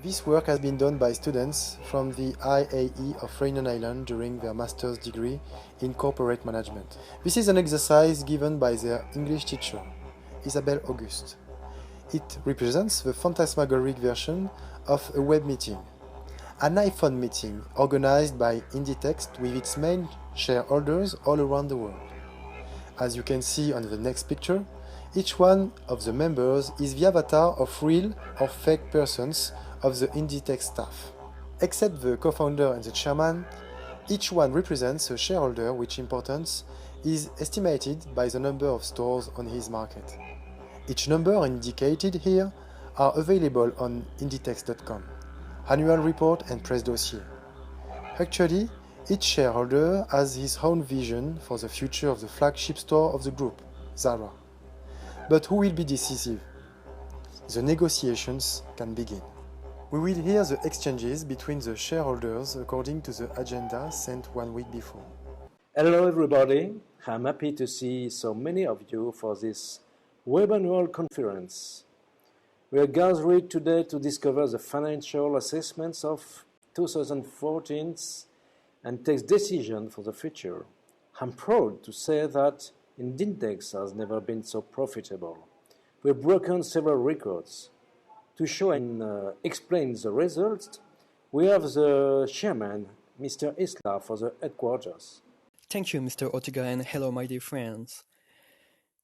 This work has been done by students from the IAE of Réunion Island during their master's degree in corporate management. This is an exercise given by their English teacher, Isabelle Auguste. It represents the phantasmagoric version of a web meeting, an iPhone meeting organized by Inditext with its main shareholders all around the world. As you can see on the next picture, each one of the members is the avatar of real or fake persons of the Inditex staff. Except the co-founder and the chairman, each one represents a shareholder which importance is estimated by the number of stores on his market. Each number indicated here are available on inditex.com, annual report and press dossier. Actually, each shareholder has his own vision for the future of the flagship store of the group, Zara. But who will be decisive? The negotiations can begin. We will hear the exchanges between the shareholders according to the agenda sent 1 week before. Hello everybody, I'm happy to see so many of you for this Web Annual Conference. We are gathered today to discover the financial assessments of 2014 and take decisions for the future. I'm proud to say that Inditex has never been so profitable. We've broken several records. To show and explain the results, we have the chairman, Mr. Isla, for the headquarters. Thank you, Mr. Ortega, and hello, my dear friends.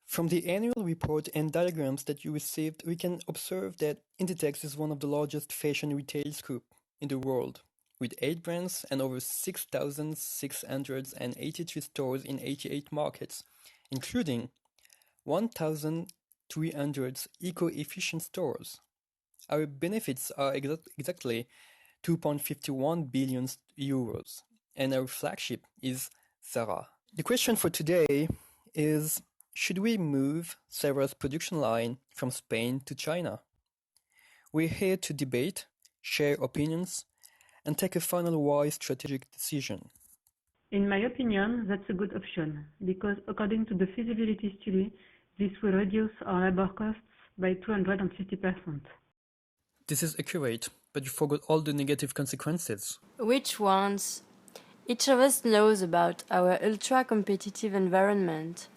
From the annual report and diagrams that you received, we can observe that Inditex is one of the largest fashion retail groups in the world, with 8 brands and over 6,683 stores in 88 markets, including 1,300 eco-efficient stores. Our benefits are exactly 2.51 billion euros, and our flagship is Zara. The question for today is, should we move Zara's production line from Spain to China? We're here to debate, share opinions, and take a final wise strategic decision. In my opinion, that's a good option, because according to the feasibility study, this will reduce our labor costs by 250%. This is accurate, but you forgot all the negative consequences. Which ones? Each of us knows about our ultra-competitive environment.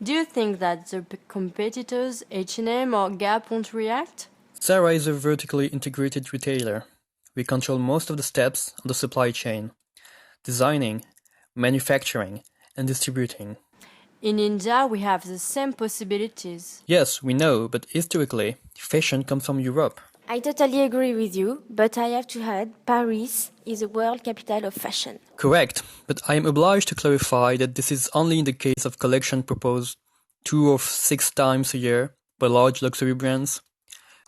Do you think that the competitors, H&M or Gap, won't react? Zara is a vertically integrated retailer. We control most of the steps on the supply chain: designing, manufacturing, and distributing. In India, we have the same possibilities. Yes, we know, but historically, fashion comes from Europe. I totally agree with you, but I have to add, Paris is the world capital of fashion. Correct, but I am obliged to clarify that this is only in the case of collection proposed 2 or 6 times a year by large luxury brands.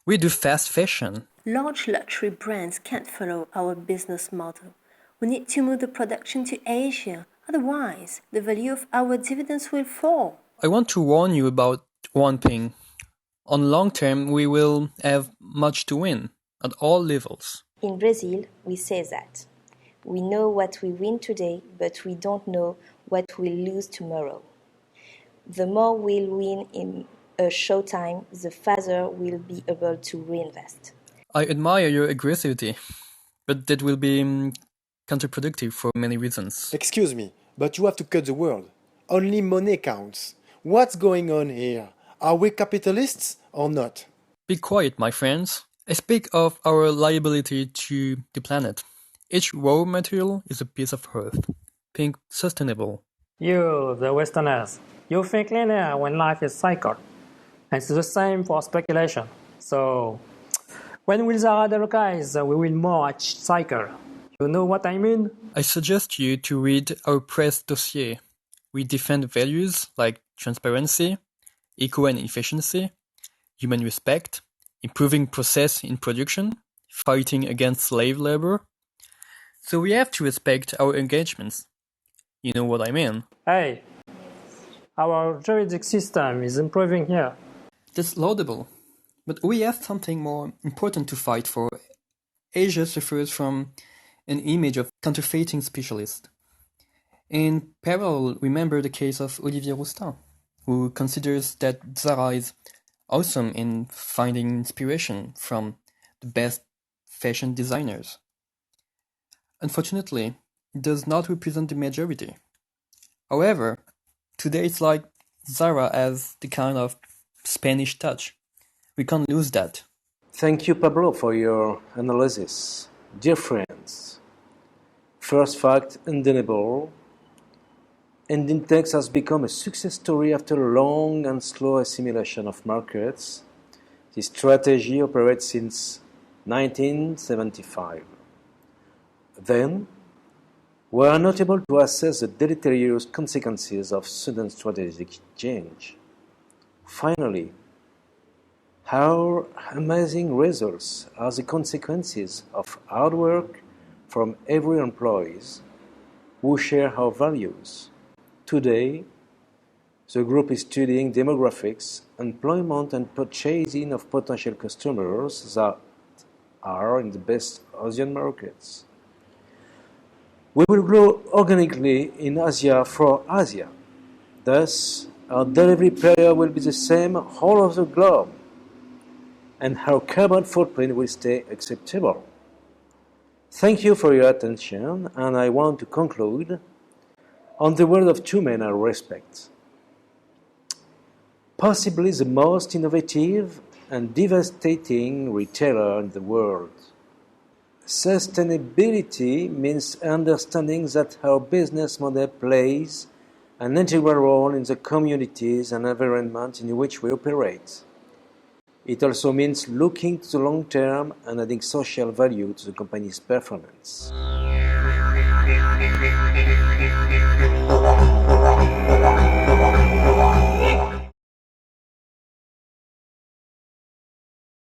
We do fast fashion. Large luxury brands can't follow our business model. We need to move the production to Asia, otherwise the value of our dividends will fall. I want to warn you about one thing. On long term, we will have much to win, at all levels. In Brazil, we say that. We know what we win today, but we don't know what we'll lose tomorrow. The more we'll win in a short time, the faster we'll be able to reinvest. I admire your aggressivity, but that will be counterproductive for many reasons. Excuse me, but you have to cut the word. Only money counts. What's going on here? Are we capitalists or not? Be quiet, my friends. I speak of our liability to the planet. Each raw material is a piece of earth. Think sustainable. You, the Westerners, you think linear when life is cycled. And it's the same for speculation. So, when will Zara delocalize, we will more each cycle. You know what I mean? I suggest you to read our press dossier. We defend values like transparency, eco and efficiency, human respect, improving process in production, fighting against slave labor. So we have to respect our engagements. You know what I mean? Hey, our juridic system is improving here. That's laudable. But we have something more important to fight for. Asia suffers from an image of counterfeiting specialist. In parallel, remember the case of Olivier Rousteing, who considers that Zara is awesome in finding inspiration from the best fashion designers. Unfortunately, it does not represent the majority. However, today it's like Zara has the kind of Spanish touch. We can't lose that. Thank you, Pablo, for your analysis. Dear friends, first fact undeniable, Inditex has become a success story after a long and slow assimilation of markets. This strategy operates since 1975. Then, we are not able to assess the deleterious consequences of sudden strategic change. Finally, our amazing results are the consequences of hard work from every employee who share our values. Today, the group is studying demographics, employment and purchasing of potential customers that are in the best Asian markets. We will grow organically in Asia for Asia. Thus, our delivery period will be the same all over the globe, and our carbon footprint will stay acceptable. Thank you for your attention, and I want to conclude on the word of two men I respect. Possibly the most innovative and devastating retailer in the world. Sustainability means understanding that our business model plays an integral role in the communities and environment in which we operate. It also means looking to the long term and adding social value to the company's performance.